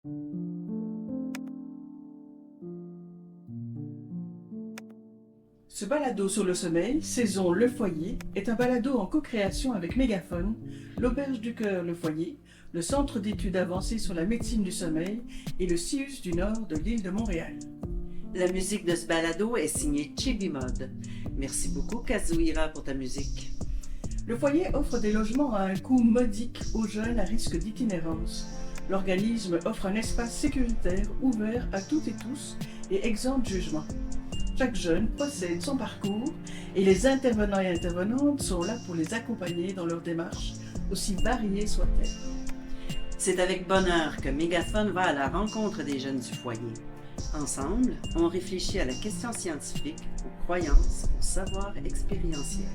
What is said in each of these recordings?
Ce balado sur le sommeil, saison Le Foyer, est un balado en co-création avec Mégaphone, l'Auberge du Cœur Le Foyer, le Centre d'études avancées sur la médecine du sommeil et le CIUS du Nord de l'île de Montréal. La musique de ce balado est signée Chibi Mode. Merci beaucoup, Kazuhira, pour ta musique. Le Foyer offre des logements à un coût modique aux jeunes à risque d'itinérance. L'organisme offre un espace sécuritaire ouvert à toutes et tous et exempt de jugement. Chaque jeune possède son parcours et les intervenants et intervenantes sont là pour les accompagner dans leur démarche, aussi variée soit-elle. C'est avec bonheur que Mégaphone va à la rencontre des jeunes du foyer. Ensemble, on réfléchit à la question scientifique, aux croyances, au savoir expérientiel.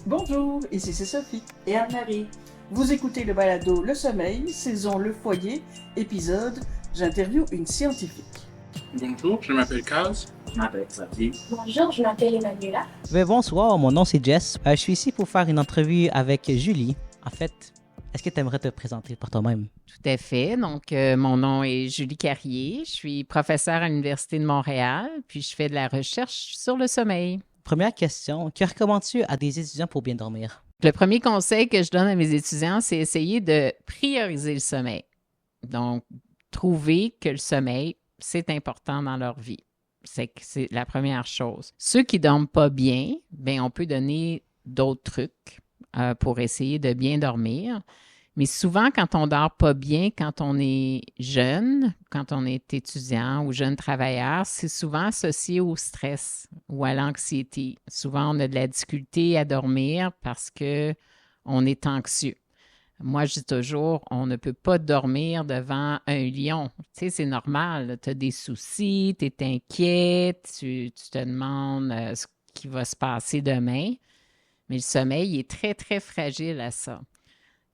Bonjour, ici c'est Sophie. Et Anne-Marie. Vous écoutez le balado Le Sommeil, saison Le Foyer, épisode « J'interviewe une scientifique ». Bonjour, je m'appelle Kaz. Je m'appelle Xavier. Bonjour, je m'appelle Emmanuela. Bonsoir, mon nom c'est Jess. Je suis ici pour faire une entrevue avec Julie. En fait, est-ce que tu aimerais te présenter par toi-même? Tout à fait. Donc, mon nom est Julie Carrier. Je suis professeure à l'Université de Montréal, puis je fais de la recherche sur le sommeil. Première question, que recommandes-tu à des étudiants pour bien dormir? Le premier conseil que je donne à mes étudiants, c'est essayer de prioriser le sommeil. Donc, trouver que le sommeil, c'est important dans leur vie. C'est la première chose. Ceux qui ne dorment pas bien, bien, on peut donner d'autres trucs pour essayer de bien dormir. Mais souvent, quand on ne dort pas bien, quand on est jeune, quand on est étudiant ou jeune travailleur, c'est souvent associé au stress ou à l'anxiété. Souvent, on a de la difficulté à dormir parce qu'on est anxieux. Moi, je dis toujours, on ne peut pas dormir devant un lion. Tu sais, c'est normal. Tu as des soucis, tu es inquiet, tu te demandes ce qui va se passer demain. Mais le sommeil est très, très fragile à ça.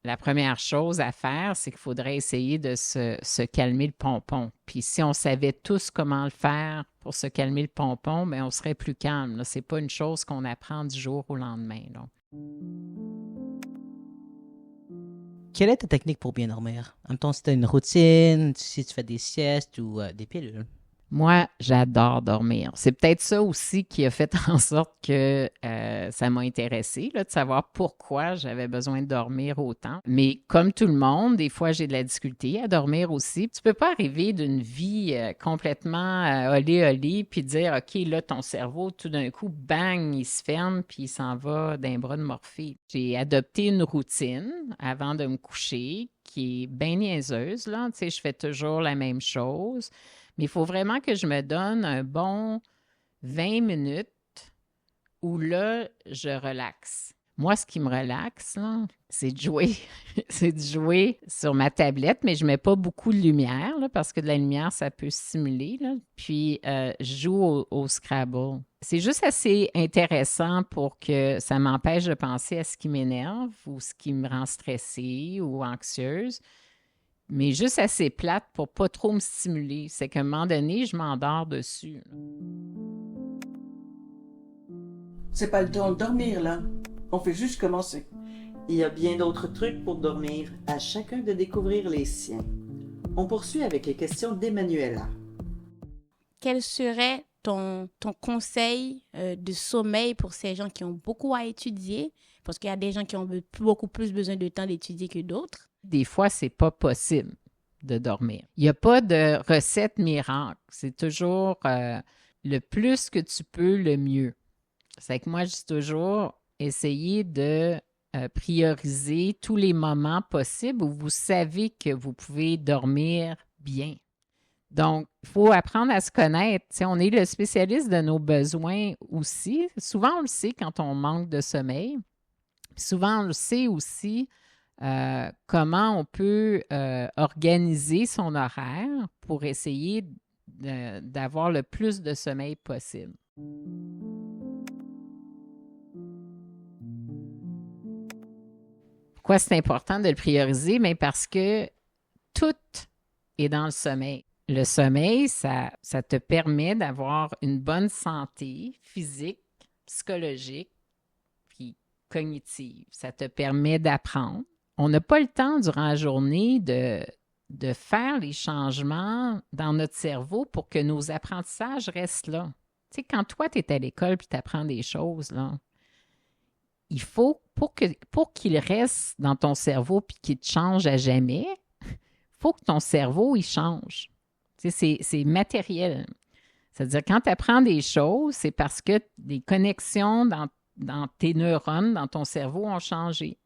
La première chose à faire, c'est qu'il faudrait essayer de se calmer le pompon. Puis si on savait tous comment le faire pour se calmer le pompon, bien, on serait plus calme. Ce n'est pas une chose qu'on apprend du jour au lendemain. Là. Quelle est ta technique pour bien dormir? En même temps, si tu as une routine, si tu fais des siestes ou des pilules? Moi, j'adore dormir. C'est peut-être ça aussi qui a fait en sorte que ça m'a intéressée, là, de savoir pourquoi j'avais besoin de dormir autant. Mais comme tout le monde, des fois, j'ai de la difficulté à dormir aussi. Tu peux pas arriver d'une vie complètement olé, puis dire, OK, là, ton cerveau, tout d'un coup, bang, il se ferme, puis il s'en va d'un bras de Morphée. J'ai adopté une routine avant de me coucher qui est bien niaiseuse, là. Tu sais, je fais toujours la même chose. Mais il faut vraiment que je me donne un bon 20 minutes où là, je relaxe. Moi, ce qui me relaxe, là, c'est de jouer. C'est de jouer sur ma tablette, mais je ne mets pas beaucoup de lumière là, parce que de la lumière, ça peut stimuler. Là. Puis, je joue au Scrabble. C'est juste assez intéressant pour que ça m'empêche de penser à ce qui m'énerve ou ce qui me rend stressée ou anxieuse. Mais juste assez plate pour pas trop me stimuler. C'est qu'à un moment donné, je m'endors dessus. C'est pas le temps de dormir, là. On fait juste commencer. Il y a bien d'autres trucs pour dormir, à chacun de découvrir les siens. On poursuit avec les questions d'Emmanuela. Quel serait ton conseil de sommeil pour ces gens qui ont beaucoup à étudier? Parce qu'il y a des gens qui ont beaucoup plus besoin de temps d'étudier que d'autres. Des fois, c'est pas possible de dormir. Il n'y a pas de recette miracle. C'est toujours le plus que tu peux, le mieux. C'est que moi, je dis toujours, essayez de prioriser tous les moments possibles où vous savez que vous pouvez dormir bien. Donc, il faut apprendre à se connaître. T'sais, on est le spécialiste de nos besoins aussi. Souvent, on le sait quand on manque de sommeil. Puis souvent, on le sait aussi comment on peut organiser son horaire pour essayer d'avoir le plus de sommeil possible. Pourquoi c'est important de le prioriser? Bien parce que tout est dans le sommeil. Le sommeil, ça te permet d'avoir une bonne santé physique, psychologique, puis cognitive. Ça te permet d'apprendre. On n'a pas le temps durant la journée de de faire les changements dans notre cerveau pour que nos apprentissages restent là. Tu sais, quand toi, tu es à l'école et tu apprends des choses, là, il faut, pour qu'il reste dans ton cerveau et qu'il te change à jamais, il faut que ton cerveau, il change. Tu sais, c'est matériel. C'est-à-dire, quand tu apprends des choses, c'est parce que des connexions dans tes neurones, dans ton cerveau, ont changé.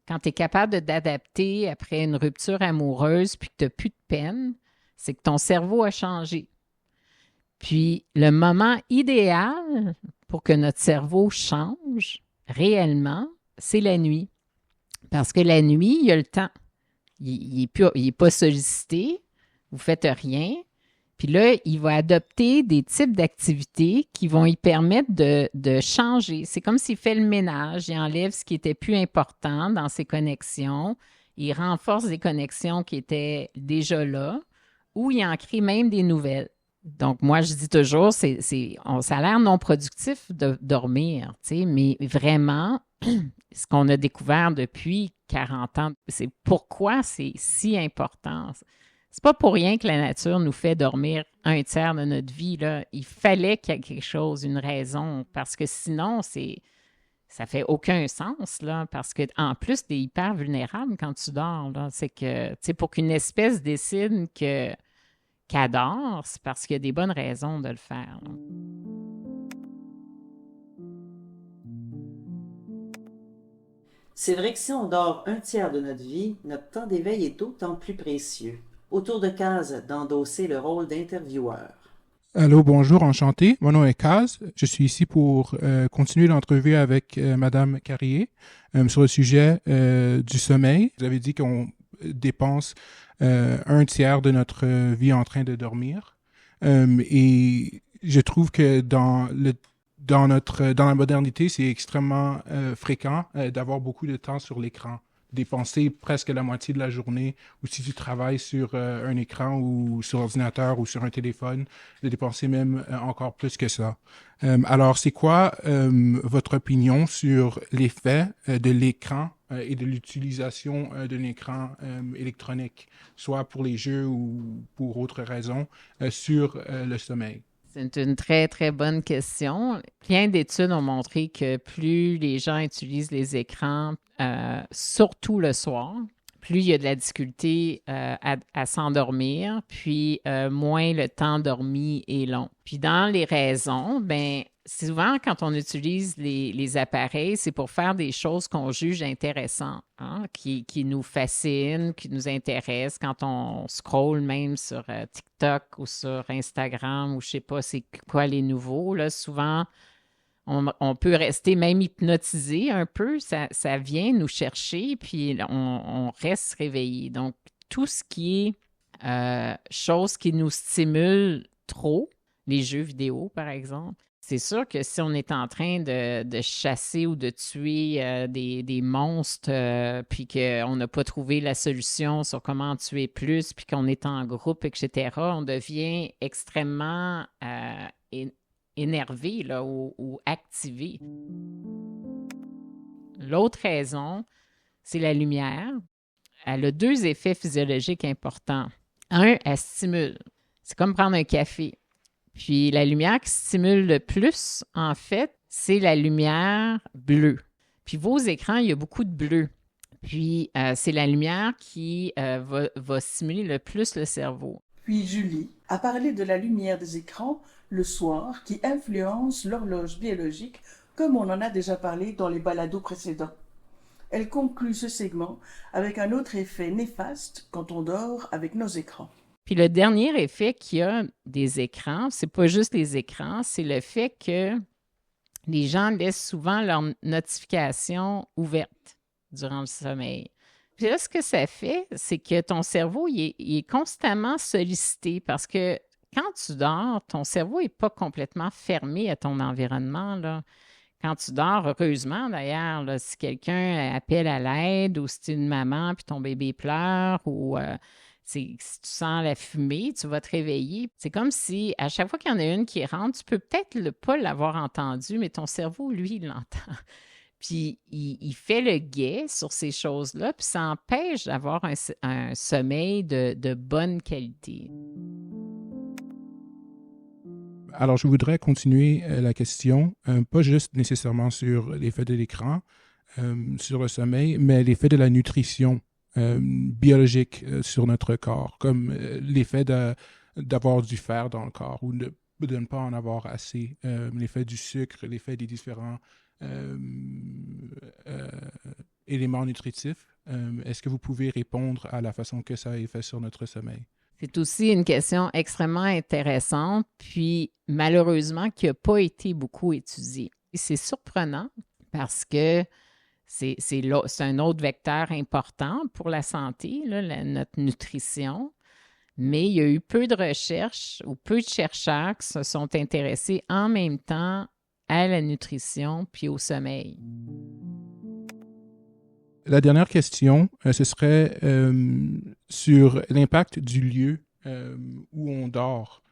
Quand tu es capable de t'adapter après une rupture amoureuse puis que tu n'as plus de peine, c'est que ton cerveau a changé. Puis, le moment idéal pour que notre cerveau change réellement, c'est la nuit. Parce que la nuit, il y a le temps. Il n'est pas sollicité, vous ne faites rien. Puis là, il va adopter des types d'activités qui vont lui permettre de changer. C'est comme s'il fait le ménage, il enlève ce qui était plus important dans ses connexions, il renforce des connexions qui étaient déjà là, ou il en crée même des nouvelles. Donc, moi, je dis toujours, ça a l'air non productif de dormir, tu sais, mais vraiment, ce qu'on a découvert depuis 40 ans, c'est pourquoi c'est si important. C'est pas pour rien que la nature nous fait dormir un tiers de notre vie, là. Il fallait qu'il y ait quelque chose, une raison, parce que sinon, ça fait aucun sens, là, parce qu'en plus, tu es hyper vulnérable quand tu dors, là. C'est que, tu sais, pour qu'une espèce décide qu'elle dort, c'est parce qu'il y a des bonnes raisons de le faire, là. C'est vrai que si on dort un tiers de notre vie, notre temps d'éveil est d'autant plus précieux. Autour de Kaz d'endosser le rôle d'intervieweur. Allô, bonjour, enchanté. Mon nom est Kaz. Je suis ici pour continuer l'entrevue avec Madame Carrier sur le sujet du sommeil. Vous avez dit qu'on dépense un tiers de notre vie en train de dormir. Et je trouve que dans la modernité, c'est extrêmement fréquent d'avoir beaucoup de temps sur l'écran. Dépenser presque la moitié de la journée, ou si tu travailles sur un écran ou sur ordinateur ou sur un téléphone, de dépenser même encore plus que ça. Alors, c'est quoi votre opinion sur l'effet de l'écran et de l'utilisation d'un écran électronique, soit pour les jeux ou pour autres raisons, sur le sommeil? C'est une très, très bonne question. Plein d'études ont montré que plus les gens utilisent les écrans, surtout le soir, plus il y a de la difficulté à s'endormir, puis moins le temps dormi est long. Puis dans les raisons, bien, souvent quand on utilise les appareils, c'est pour faire des choses qu'on juge intéressantes, hein, qui nous fascinent, qui nous intéressent. Quand on scrolle même sur TikTok ou sur Instagram ou je sais pas c'est quoi les nouveaux, là, souvent on peut rester même hypnotisé un peu, ça vient nous chercher, puis on reste réveillé. Donc, tout ce qui est choses qui nous stimulent trop, les jeux vidéo, par exemple, c'est sûr que si on est en train de chasser ou de tuer des monstres, puis qu'on n'a pas trouvé la solution sur comment en tuer plus, puis qu'on est en groupe, etc., on devient extrêmement énervé là, ou activé. L'autre raison, c'est la lumière. Elle a deux effets physiologiques importants. Un, elle stimule. C'est comme prendre un café. Puis la lumière qui stimule le plus, en fait, c'est la lumière bleue. Puis vos écrans, il y a beaucoup de bleu. Puis c'est la lumière qui va stimuler le plus le cerveau. Puis Julie a parlé de la lumière des écrans le soir qui influence l'horloge biologique comme on en a déjà parlé dans les balados précédents. Elle conclut ce segment avec un autre effet néfaste quand on dort avec nos écrans. Puis le dernier effet qu'il y a des écrans, c'est pas juste les écrans, c'est le fait que les gens laissent souvent leurs notifications ouvertes durant le sommeil. Puis là, ce que ça fait, c'est que ton cerveau, il est constamment sollicité parce que quand tu dors, ton cerveau n'est pas complètement fermé à ton environnement, là. Quand tu dors, heureusement d'ailleurs, là, si quelqu'un appelle à l'aide ou si tu es une maman puis ton bébé pleure ou si tu sens la fumée, tu vas te réveiller. C'est comme si à chaque fois qu'il y en a une qui rentre, tu peux peut-être pas l'avoir entendu, mais ton cerveau, lui, il l'entend. Puis il fait le guet sur ces choses-là, puis ça empêche d'avoir un sommeil de bonne qualité. Alors, je voudrais continuer la question, pas juste nécessairement sur l'effet de l'écran, sur le sommeil, mais l'effet de la nutrition biologique sur notre corps, comme l'effet d'avoir du fer dans le corps ou de ne pas en avoir assez, l'effet du sucre, l'effet des différents éléments nutritifs. Est-ce que vous pouvez répondre à la façon que ça a effet sur notre sommeil? C'est aussi une question extrêmement intéressante, puis malheureusement qui n'a pas été beaucoup étudiée. Et c'est surprenant parce que c'est un autre vecteur important pour la santé, là, notre nutrition, mais il y a eu peu de recherches ou peu de chercheurs qui se sont intéressés en même temps à la nutrition puis au sommeil. La dernière question, ce serait sur l'impact du lieu où on dort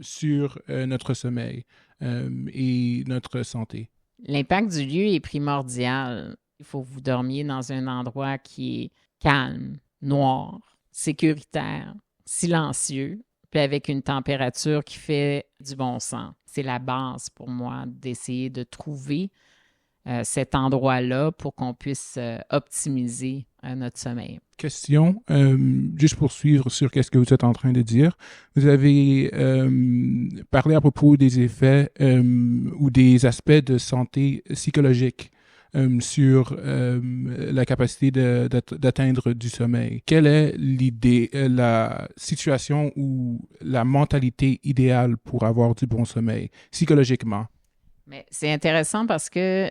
sur notre sommeil et notre santé. L'impact du lieu est primordial. Il faut que vous dormiez dans un endroit qui est calme, noir, sécuritaire, silencieux, puis avec une température qui fait du bon sens. C'est la base pour moi d'essayer de trouver cet endroit-là pour qu'on puisse optimiser notre sommeil. Question, juste pour suivre sur qu'est-ce que vous êtes en train de dire. Vous avez parlé à propos des effets ou des aspects de santé psychologique sur la capacité d'atteindre du sommeil. Quelle est l'idée, la situation ou la mentalité idéale pour avoir du bon sommeil psychologiquement? Mais c'est intéressant parce que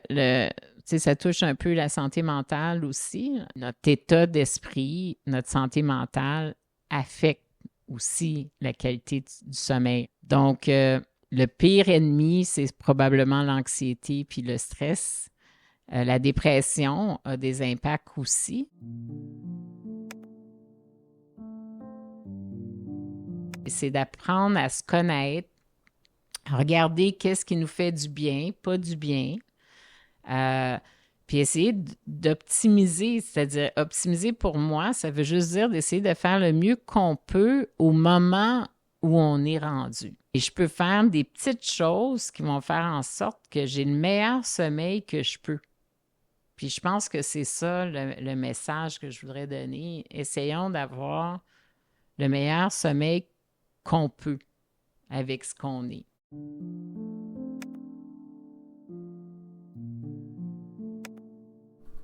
ça touche un peu la santé mentale aussi. Notre état d'esprit, notre santé mentale affecte aussi la qualité du sommeil. Donc, le pire ennemi, c'est probablement l'anxiété puis le stress. La dépression a des impacts aussi. C'est d'apprendre à se connaître, regarder qu'est-ce qui nous fait du bien, pas du bien, puis essayer d'optimiser, c'est-à-dire optimiser pour moi, ça veut juste dire d'essayer de faire le mieux qu'on peut au moment où on est rendu. Et je peux faire des petites choses qui vont faire en sorte que j'ai le meilleur sommeil que je peux. Puis je pense que c'est ça le message que je voudrais donner. Essayons d'avoir le meilleur sommeil qu'on peut avec ce qu'on est.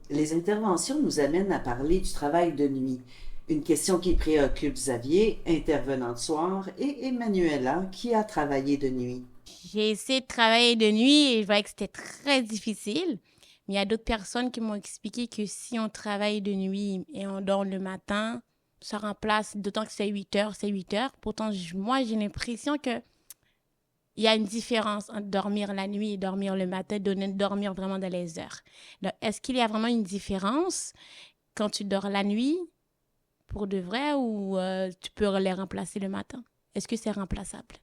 Les interventions nous amènent à parler du travail de nuit, une question qui préoccupe Xavier, intervenant de soir, et Emmanuela, qui a travaillé de nuit. J'ai essayé de travailler de nuit et je voyais que c'était très difficile. Mais il y a d'autres personnes qui m'ont expliqué que si on travaille de nuit et on dort le matin, ça remplace, d'autant que c'est 8 heures, c'est 8 heures. Pourtant, moi, j'ai l'impression que il y a une différence entre dormir la nuit et dormir le matin, dormir vraiment dans les heures. Donc, est-ce qu'il y a vraiment une différence quand tu dors la nuit pour de vrai ou tu peux les remplacer le matin? Est-ce que c'est remplaçable?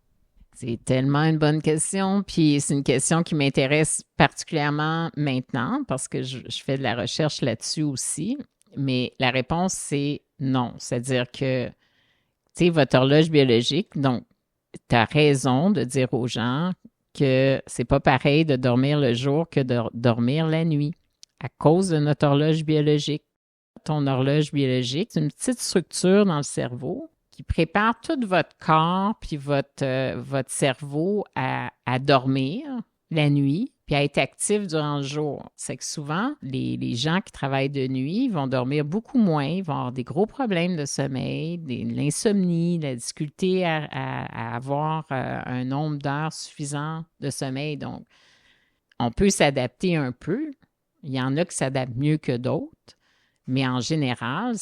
C'est tellement une bonne question, puis c'est une question qui m'intéresse particulièrement maintenant parce que je fais de la recherche là-dessus aussi, mais la réponse, c'est non. C'est-à-dire que, tu sais, votre horloge biologique, donc, tu as raison de dire aux gens que c'est pas pareil de dormir le jour que de dormir la nuit à cause de notre horloge biologique. Ton horloge biologique, c'est une petite structure dans le cerveau qui prépare tout votre corps puis votre cerveau à dormir la nuit puis à être actif durant le jour. C'est que souvent, les gens qui travaillent de nuit vont dormir beaucoup moins, ils vont avoir des gros problèmes de sommeil, de l'insomnie, la difficulté à avoir un nombre d'heures suffisant de sommeil. Donc, on peut s'adapter un peu. Il y en a qui s'adaptent mieux que d'autres. Mais en général,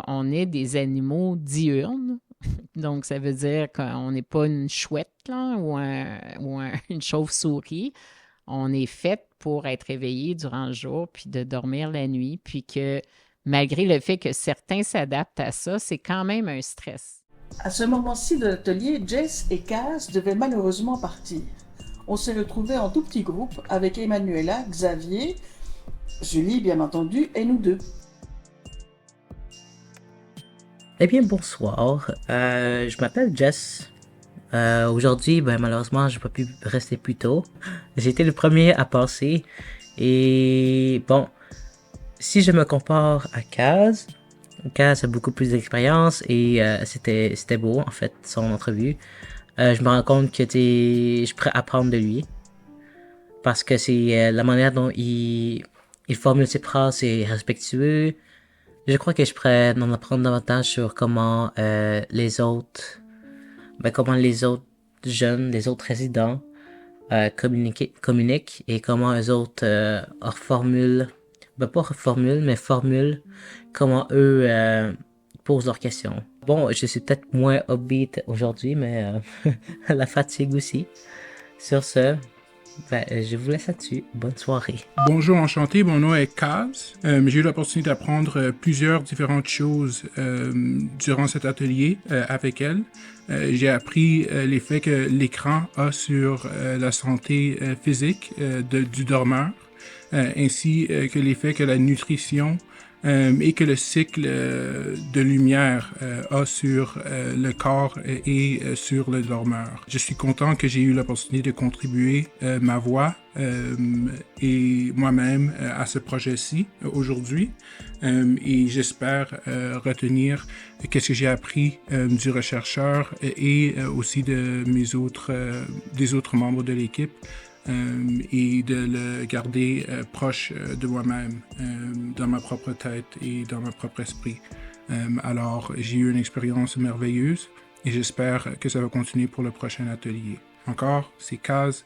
on est des animaux diurnes. Donc, ça veut dire qu'on n'est pas une chouette là, ou une chauve-souris. On est fait pour être réveillé durant le jour puis de dormir la nuit. Puis que malgré le fait que certains s'adaptent à ça, c'est quand même un stress. À ce moment-ci de l'atelier, Jess et Kaz devaient malheureusement partir. On s'est retrouvés en tout petit groupe avec Emmanuela, Xavier, Julie bien entendu et nous deux. Eh bien, bonsoir. Je m'appelle Jess. Aujourd'hui, malheureusement, je n'ai pas pu rester plus tôt. J'ai été le premier à passer. Et bon, si je me compare à Kaz a beaucoup plus d'expérience et c'était beau, en fait, son entrevue. Je me rends compte que je suis prêt à apprendre de lui. Parce que c'est la manière dont il formule ses phrases est respectueux. Je crois que je pourrais en apprendre davantage sur comment les autres jeunes, les autres résidents communiquent et comment eux autres formulent comment eux posent leurs questions. Bon, je suis peut-être moins upbeat aujourd'hui, mais la fatigue aussi. Sur ce, je vous laisse là-dessus. Bonne soirée. Bonjour, enchanté. Mon nom est Kaz. J'ai eu l'opportunité d'apprendre plusieurs différentes choses durant cet atelier avec elle. J'ai appris l'effet que l'écran a sur la santé physique du dormeur, ainsi que l'effet que la nutrition et que le cycle de lumière a sur le corps et sur le dormeur. Je suis content que j'ai eu l'opportunité de contribuer ma voix et moi-même à ce projet-ci aujourd'hui et j'espère retenir qu'est-ce que j'ai appris du rechercheur et aussi de des autres membres de l'équipe. Et de le garder proche de moi-même, dans ma propre tête et dans mon propre esprit. Alors, j'ai eu une expérience merveilleuse et j'espère que ça va continuer pour le prochain atelier. Encore, c'est Kaz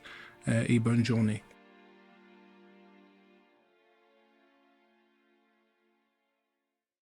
et bonne journée.